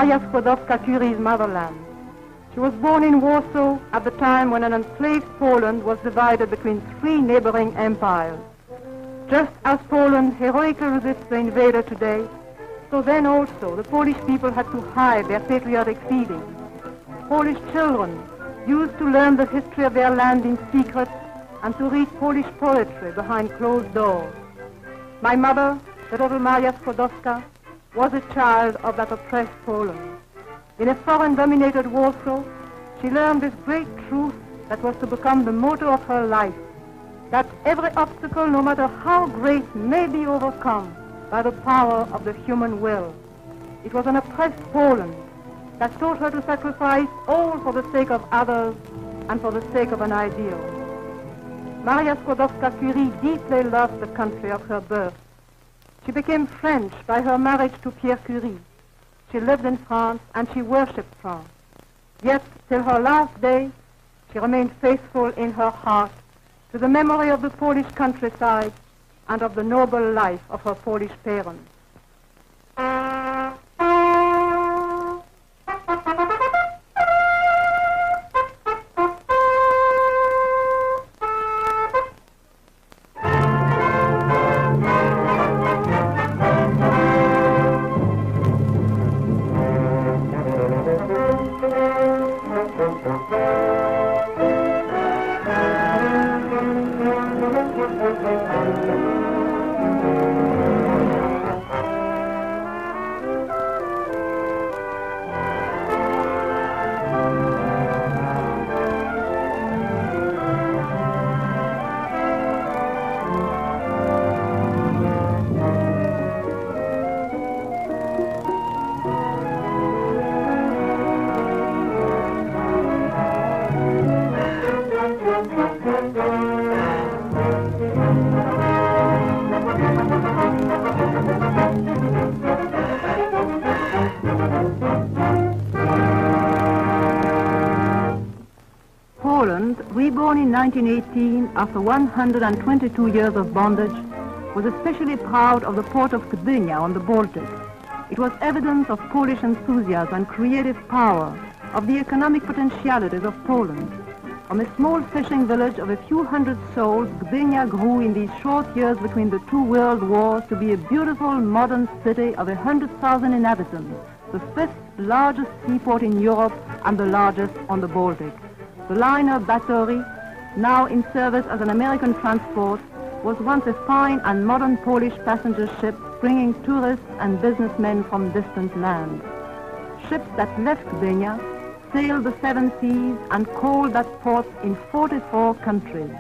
Maria Skłodowska-Curie's motherland. She was born in Warsaw at the time when an enslaved Poland was divided between three neighboring empires. Just as Poland heroically resists the invader today, so then also the Polish people had to hide their patriotic feelings. Polish children used to learn the history of their land in secret and to read Polish poetry behind closed doors. My mother, the little Maria Skłodowska, was a child of that oppressed Poland. In a foreign-dominated Warsaw, she learned this great truth that was to become the motto of her life, that every obstacle, no matter how great, may be overcome by the power of the human will. It was an oppressed Poland that taught her to sacrifice all for the sake of others and for the sake of an ideal. Maria Skłodowska-Curie deeply loved the country of her birth. She became French by her marriage to Pierre Curie. She lived in France and she worshipped France. Yet, till her last day, she remained faithful in her heart to the memory of the Polish countryside and of the noble life of her Polish parents. Reborn in 1918 after 122 years of bondage, was especially proud of the port of Gdynia on the Baltic. It was evidence of Polish enthusiasm and creative power, of the economic potentialities of Poland. From a small fishing village of a few hundred souls, Gdynia grew in these short years between the two world wars to be a beautiful modern city of 100,000 inhabitants, the fifth largest seaport in Europe and the largest on the Baltic. The liner Batory, now in service as an American transport, was once a fine and modern Polish passenger ship bringing tourists and businessmen from distant lands. Ships that left Gdynia sailed the seven seas and called that port in 44 countries.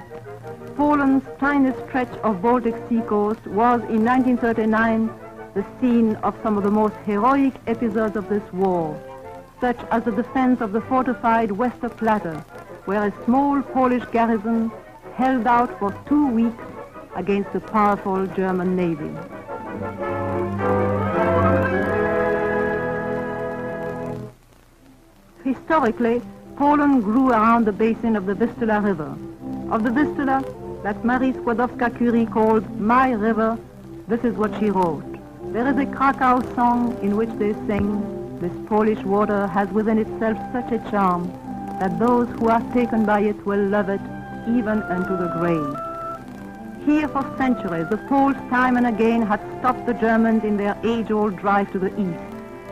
Poland's tiny stretch of Baltic sea coast was in 1939 the scene of some of the most heroic episodes of this war, such as the defense of the fortified Westerplatte, where a small Polish garrison held out for 2 weeks against the powerful German Navy. Historically, Poland grew around the basin of the Vistula River. Of the Vistula, that Marie Skłodowska-Curie called my river, this is what she wrote. There is a Krakow song in which they sing, this Polish water has within itself such a charm that those who are taken by it will love it even unto the grave. Here for centuries, the Poles time and again had stopped the Germans in their age-old drive to the east.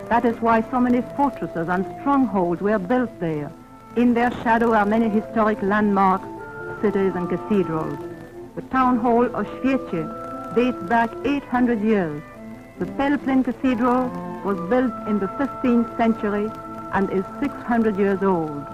That is why so many fortresses and strongholds were built there. In their shadow are many historic landmarks, cities and cathedrals. The town hall of Świecie dates back 800 years. The Pelplin Cathedral was built in the 15th century and is 600 years old.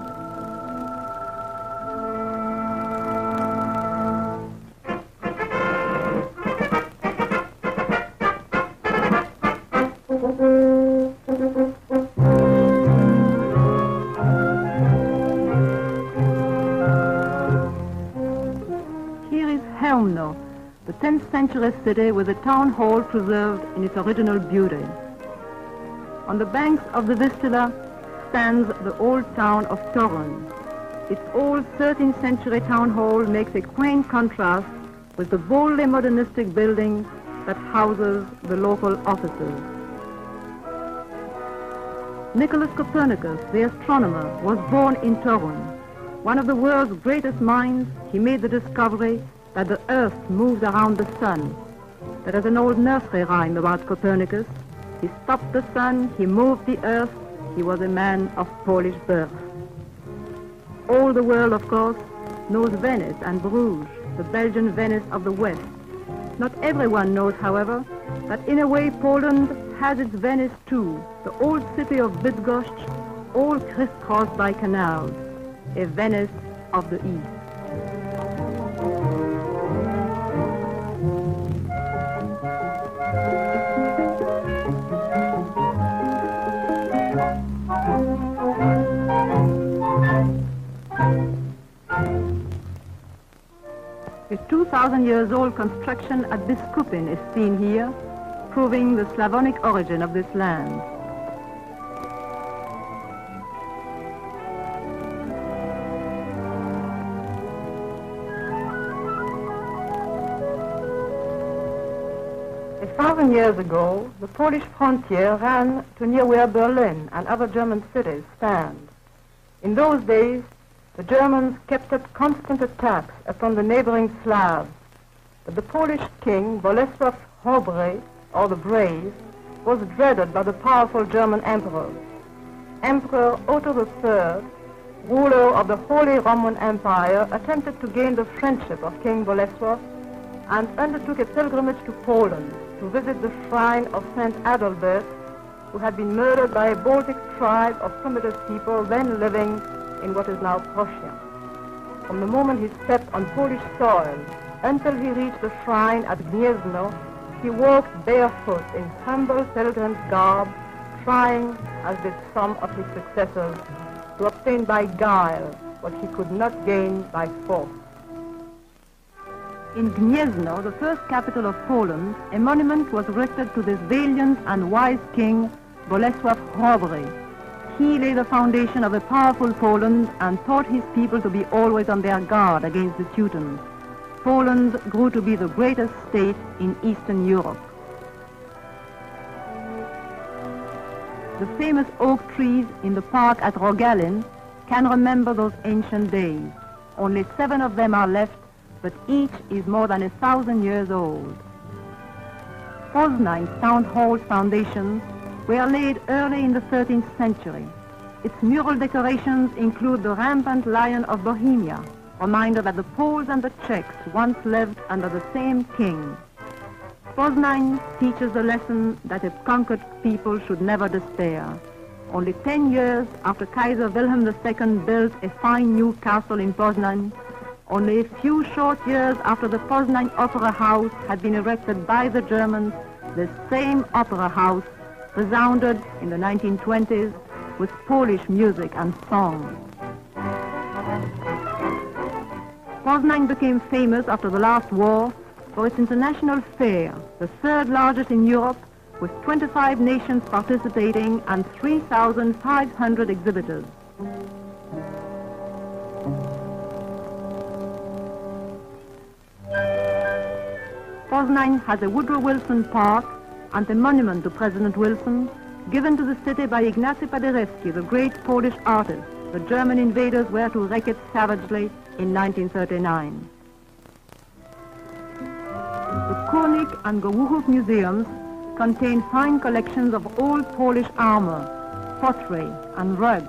The 10th century city with a town hall preserved in its original beauty. On the banks of the Vistula stands the old town of Torun. Its old 13th century town hall makes a quaint contrast with the boldly modernistic building that houses the local offices. Nicholas Copernicus, the astronomer, was born in Turin. One of the world's greatest minds, he made the discovery that the Earth moved around the sun. There is an old nursery rhyme about Copernicus. He stopped the sun, he moved the Earth, he was a man of Polish birth. All the world, of course, knows Venice and Bruges, the Belgian Venice of the West. Not everyone knows, however, that in a way Poland has its Venice too, the old city of Bydgoszcz, all crisscrossed by canals, a Venice of the East. A 2,000 years old construction at Biskupin is seen here, proving the Slavonic origin of this land. A 1,000 years ago, the Polish frontier ran to near where Berlin and other German cities stand. In those days, the Germans kept up constant attacks upon the neighboring Slavs, but the Polish king, Bolesław Chrobry, or the Brave, was dreaded by the powerful German emperors. Emperor Otto III, ruler of the Holy Roman Empire, attempted to gain the friendship of King Bolesław and undertook a pilgrimage to Poland to visit the shrine of Saint Adalbert, who had been murdered by a Baltic tribe of primitive people then living in what is now Prussia. From the moment he stepped on Polish soil until he reached the shrine at Gniezno, he walked barefoot in humble pilgrim's garb, trying, as did some of his successors, to obtain by guile what he could not gain by force. In Gniezno, the first capital of Poland, a monument was erected to this valiant and wise king, Bolesław Chrobry. He laid the foundation of a powerful Poland and taught his people to be always on their guard against the Teutons. Poland grew to be the greatest state in Eastern Europe. The famous oak trees in the park at Rogalin can remember those ancient days. Only 7 of them are left, but each is more than 1,000 years old. Poznań's town hall's foundations were laid early in the 13th century. Its mural decorations include the rampant lion of Bohemia, reminder that the Poles and the Czechs once lived under the same king. Poznań teaches the lesson that a conquered people should never despair. Only 10 years after Kaiser Wilhelm II built a fine new castle in Poznań, only a few short years after the Poznań Opera House had been erected by the Germans, this same opera house resounded in the 1920s with Polish music and song. Poznań became famous after the last war for its international fair, the 3rd largest in Europe, with 25 nations participating and 3,500 exhibitors. Poznań has a Woodrow Wilson Park and a monument to President Wilson, given to the city by Ignacy Paderewski, the great Polish artist. The German invaders were to wreck it savagely in 1939. The Kurnik and Gołuchów museums contain fine collections of old Polish armor, pottery, and rugs.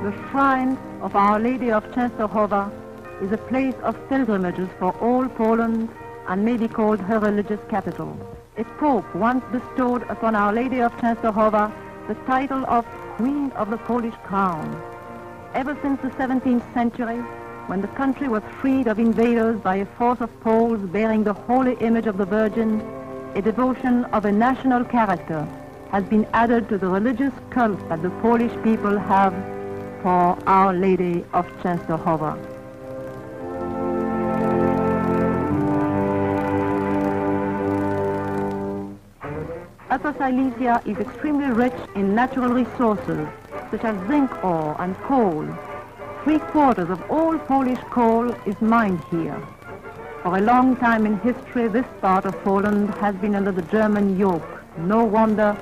The shrine of Our Lady of Częstochowa is a place of pilgrimages for all Poland and may be called her religious capital. A pope once bestowed upon Our Lady of Częstochowa the title of Queen of the Polish Crown. Ever since the 17th century, when the country was freed of invaders by a force of Poles bearing the holy image of the Virgin, a devotion of a national character has been added to the religious cult that the Polish people have for Our Lady of Częstochowa. Upper Silesia is extremely rich in natural resources, such as zinc ore and coal. 3/4 of all Polish coal is mined here. For a long time in history, this part of Poland has been under the German yoke. No wonder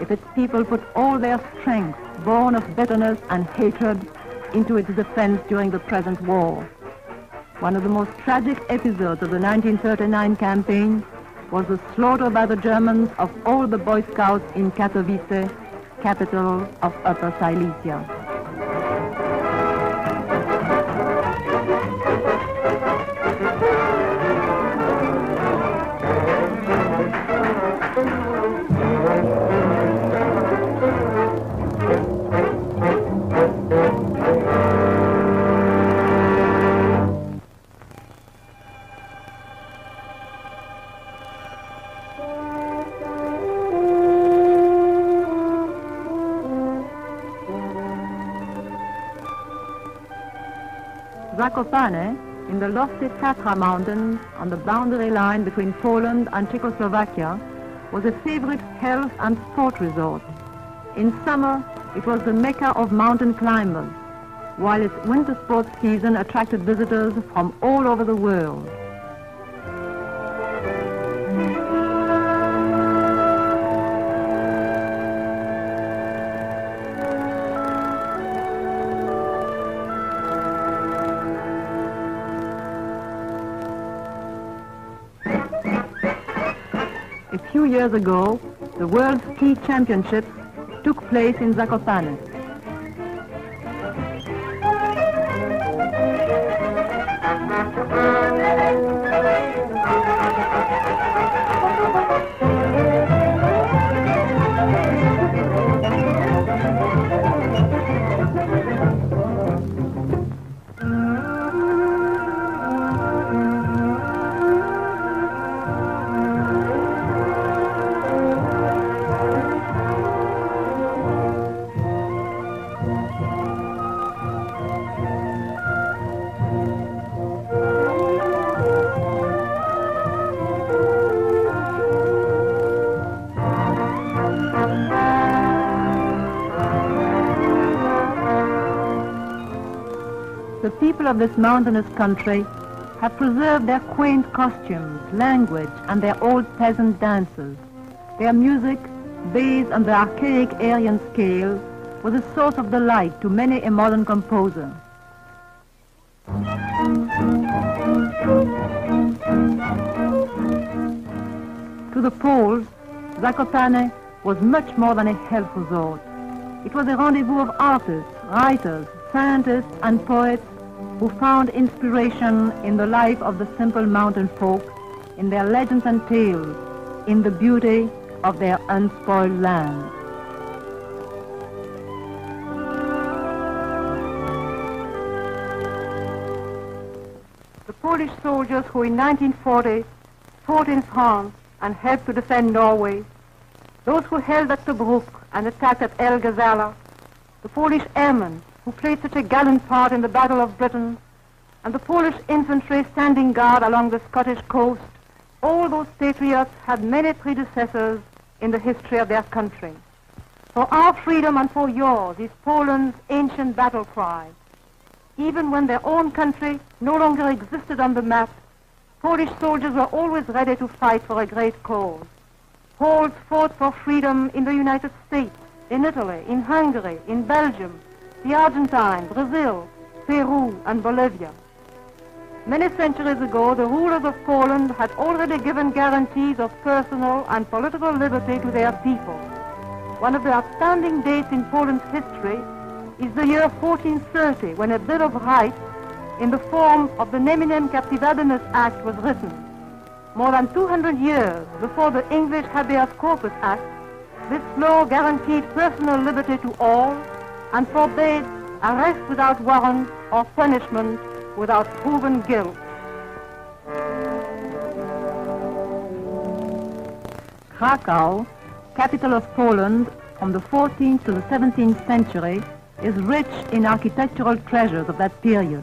if its people put all their strength, born of bitterness and hatred, into its defense during the present war. One of the most tragic episodes of the 1939 campaign was the slaughter by the Germans of all the Boy Scouts in Katowice, capital of Upper Silesia. Zakopane, in the lofty Tatra Mountains on the boundary line between Poland and Czechoslovakia, was a favorite health and sport resort. In summer, it was the mecca of mountain climbers, while its winter sports season attracted visitors from all over the world. A few years ago, the World Ski Championships took place in Zakopane. The people of this mountainous country have preserved their quaint costumes, language, and their old peasant dances. Their music, based on the archaic Aryan scale, was a source of delight to many a modern composer. To the Poles, Zakopane was much more than a health resort. It was a rendezvous of artists, writers, scientists, and poets who found inspiration in the life of the simple mountain folk, in their legends and tales, in the beauty of their unspoiled land. The Polish soldiers who in 1940 fought in France and helped to defend Norway, those who held at Tobruk and attacked at El Ghazala, the Polish airmen who played such a gallant part in the Battle of Britain, and the Polish infantry standing guard along the Scottish coast, all those patriots had many predecessors in the history of their country. For our freedom and for yours is Poland's ancient battle cry. Even when their own country no longer existed on the map, Polish soldiers were always ready to fight for a great cause. Poles fought for freedom in the United States, in Italy, in Hungary, in Belgium, the Argentine, Brazil, Peru, and Bolivia. Many centuries ago, the rulers of Poland had already given guarantees of personal and political liberty to their people. One of the outstanding dates in Poland's history is the year 1430, when a Bill of Rights in the form of the Neminem Captivabimus Act was written. More than 200 years before the English Habeas Corpus Act, this law guaranteed personal liberty to all and forbade arrest without warrant or punishment without proven guilt. Kraków, capital of Poland from the 14th to the 17th century, is rich in architectural treasures of that period.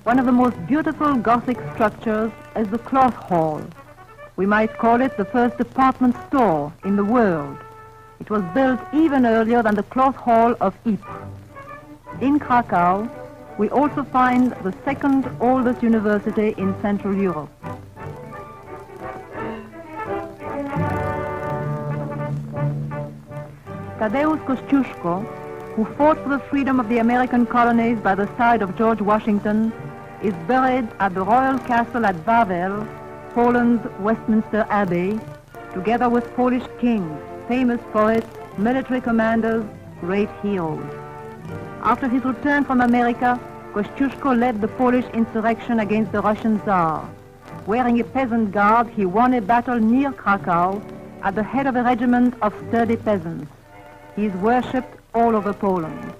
One of the most beautiful Gothic structures is the Cloth Hall. We might call it the first department store in the world. It was built even earlier than the Cloth Hall of Ypres. In Kraków, we also find the second oldest university in Central Europe. Tadeusz Kościuszko, who fought for the freedom of the American colonies by the side of George Washington, is buried at the royal castle at Wawel, Poland's Westminster Abbey, together with Polish kings, famous poets, military commanders, great heroes. After his return from America, Kościuszko led the Polish insurrection against the Russian Tsar. Wearing a peasant garb, he won a battle near Krakow at the head of a regiment of sturdy peasants. He is worshipped all over Poland.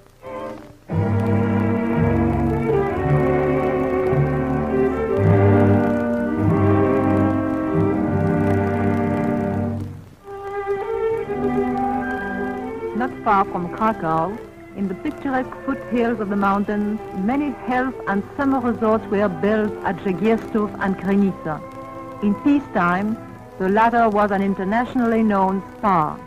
Not far from Krakow, in the picturesque foothills of the mountains, many health and summer resorts were built at Żegiersów and Krynica. In peacetime, the latter was an internationally known spa.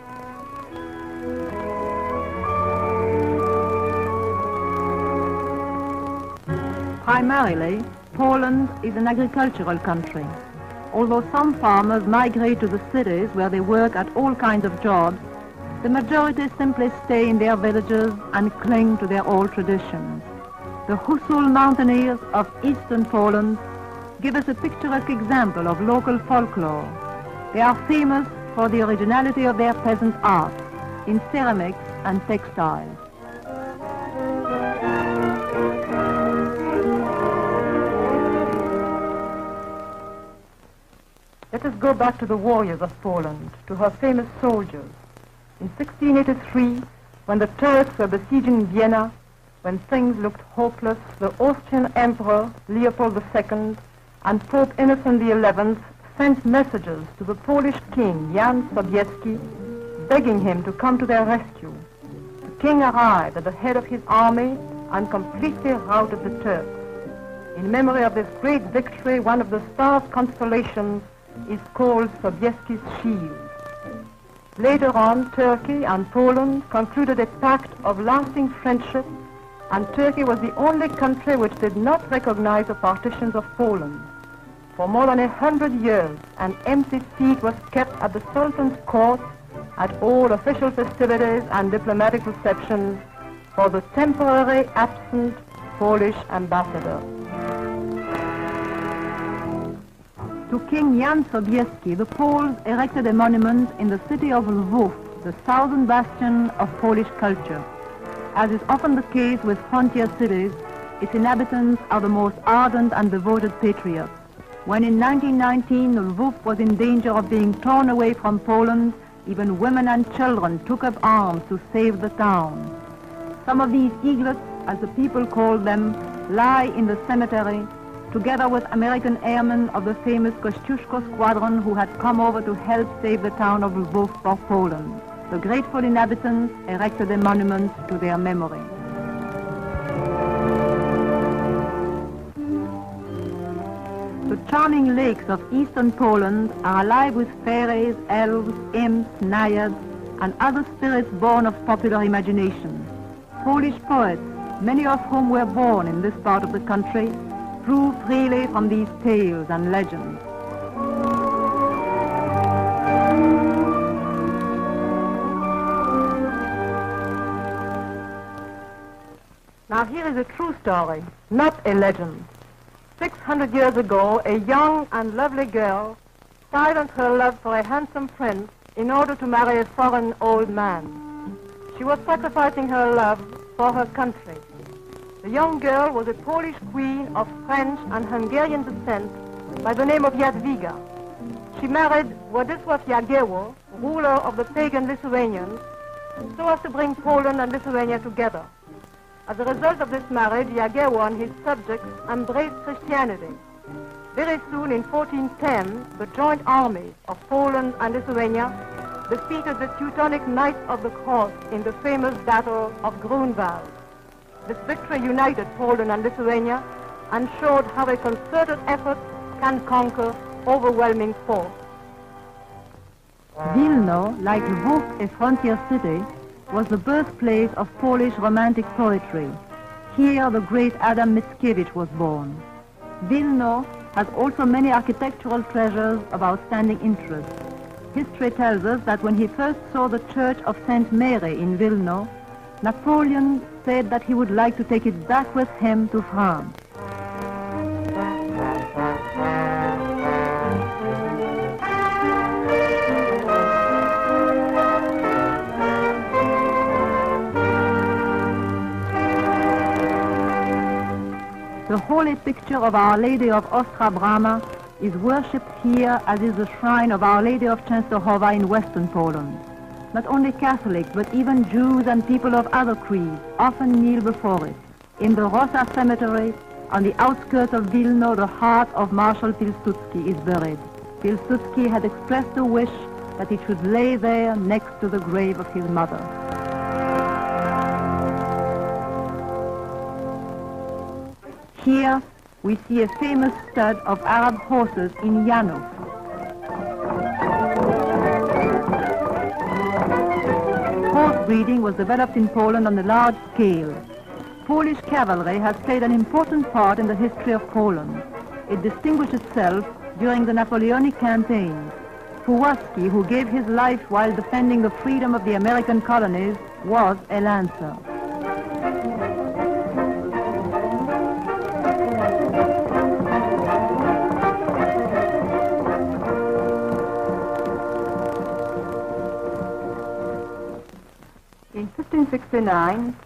Primarily, Poland is an agricultural country. Although some farmers migrate to the cities where they work at all kinds of jobs, the majority simply stay in their villages and cling to their old traditions. The Husul mountaineers of eastern Poland give us a picturesque example of local folklore. They are famous for the originality of their peasant art in ceramics and textiles. Let us go back to the warriors of Poland, to her famous soldiers. In 1683, when the Turks were besieging Vienna, when things looked hopeless, the Austrian Emperor Leopold II and Pope Innocent XI sent messages to the Polish king Jan Sobieski, begging him to come to their rescue. The king arrived at the head of his army and completely routed the Turks. In memory of this great victory, one of the stars' constellations is called Sobieski's shield. Later on, Turkey and Poland concluded a pact of lasting friendship, and Turkey was the only country which did not recognize the partitions of Poland. For more than 100 years, an empty seat was kept at the Sultan's court at all official festivities and diplomatic receptions for the temporary absent Polish ambassador. To King Jan Sobieski, the Poles erected a monument in the city of Lwów, the southern bastion of Polish culture. As is often the case with frontier cities, its inhabitants are the most ardent and devoted patriots. When in 1919 Lwów was in danger of being torn away from Poland, even women and children took up arms to save the town. Some of these eaglets, as the people called them, lie in the cemetery, together with American airmen of the famous Kościuszko squadron who had come over to help save the town of Lwów for Poland. The grateful inhabitants erected a monument to their memory. The charming lakes of eastern Poland are alive with fairies, elves, imps, naiads, and other spirits born of popular imagination. Polish poets, many of whom were born in this part of the country, drew freely from these tales and legends. Now here is a true story, not a legend. 600 years ago, a young and lovely girl silenced her love for a handsome prince in order to marry a foreign old man. She was sacrificing her love for her country. The young girl was a Polish queen of French and Hungarian descent by the name of Jadwiga. She married Władysław Jagiełło, ruler of the pagan Lithuanians, so as to bring Poland and Lithuania together. As a result of this marriage, Jagiełło and his subjects embraced Christianity. Very soon, in 1410, the joint armies of Poland and Lithuania defeated the Teutonic Knights of the Cross in the famous Battle of Grunwald. This victory united Poland and Lithuania and showed how a concerted effort can conquer overwhelming force. Wilno, like Lwów, a frontier city, was the birthplace of Polish romantic poetry. Here the great Adam Mickiewicz was born. Wilno has also many architectural treasures of outstanding interest. History tells us that when he first saw the church of St. Mary in Wilno, Napoleon said that he would like to take it back with him to France. The holy picture of Our Lady of Ostra Brama is worshipped here, as is the shrine of Our Lady of Częstochowa in western Poland. Not only Catholics, but even Jews and people of other creeds often kneel before it. In the Rosa Cemetery, on the outskirts of Wilno, the heart of Marshal Pilsudski is buried. Pilsudski had expressed a wish that it should lay there next to the grave of his mother. Here, we see a famous stud of Arab horses in Janów. Horse breeding was developed in Poland on a large scale. Polish cavalry has played an important part in the history of Poland. It distinguished itself during the Napoleonic campaigns. Pułaski, who gave his life while defending the freedom of the American colonies, was a lancer. In 1569,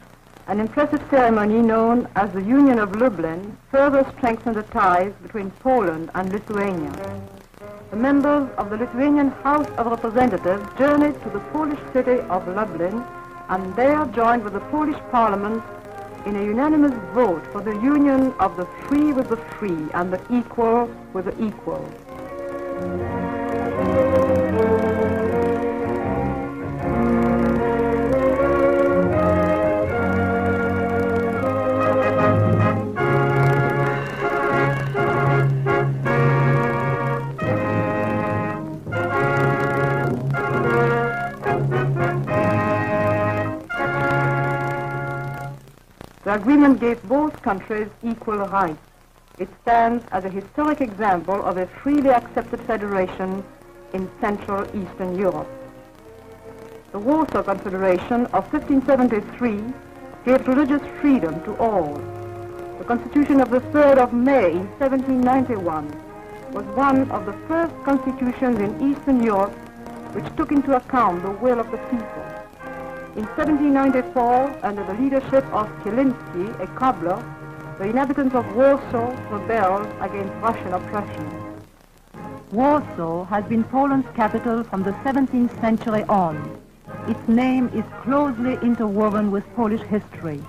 an impressive ceremony known as the Union of Lublin further strengthened the ties between Poland and Lithuania. The members of the Lithuanian House of Representatives journeyed to the Polish city of Lublin and there joined with the Polish Parliament in a unanimous vote for the union of the free with the free and the equal with the equal. The agreement gave both countries equal rights. It stands as a historic example of a freely accepted federation in Central Eastern Europe. The Warsaw Confederation of 1573 gave religious freedom to all. The Constitution of the 3rd of May in 1791 was one of the first constitutions in Eastern Europe which took into account the will of the people. In 1794, under the leadership of Kielinski, a cobbler, the inhabitants of Warsaw rebelled against Russian oppression. Warsaw has been Poland's capital from the 17th century on. Its name is closely interwoven with Polish history.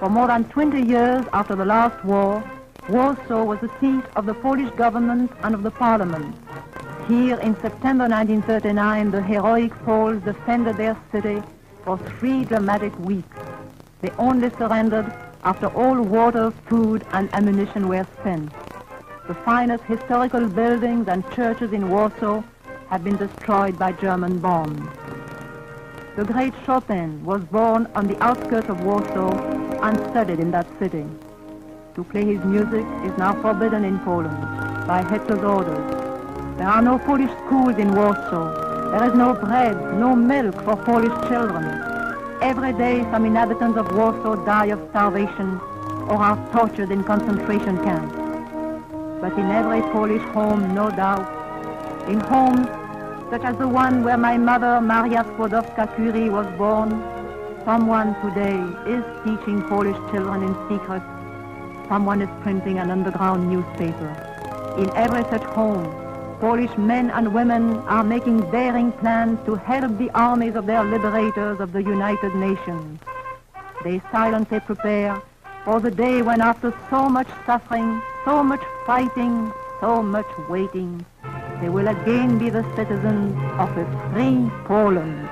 For more than 20 years after the last war, Warsaw was the seat of the Polish government and of the parliament. Here in September 1939, the heroic Poles defended their city for 3 dramatic weeks. They only surrendered after all water, food, and ammunition were spent. The finest historical buildings and churches in Warsaw have been destroyed by German bombs. The great Chopin was born on the outskirts of Warsaw and studied in that city. To play his music is now forbidden in Poland by Hitler's orders. There are no Polish schools in Warsaw. There is no bread, no milk for Polish children. Every day some inhabitants of Warsaw die of starvation or are tortured in concentration camps. But in every Polish home, no doubt, in homes such as the one where my mother, Maria Skłodowska-Curie, was born, someone today is teaching Polish children in secret. Someone is printing an underground newspaper. In every such home, Polish men and women are making daring plans to help the armies of their liberators of the United Nations. They silently prepare for the day when, after so much suffering, so much fighting, so much waiting, they will again be the citizens of a free Poland.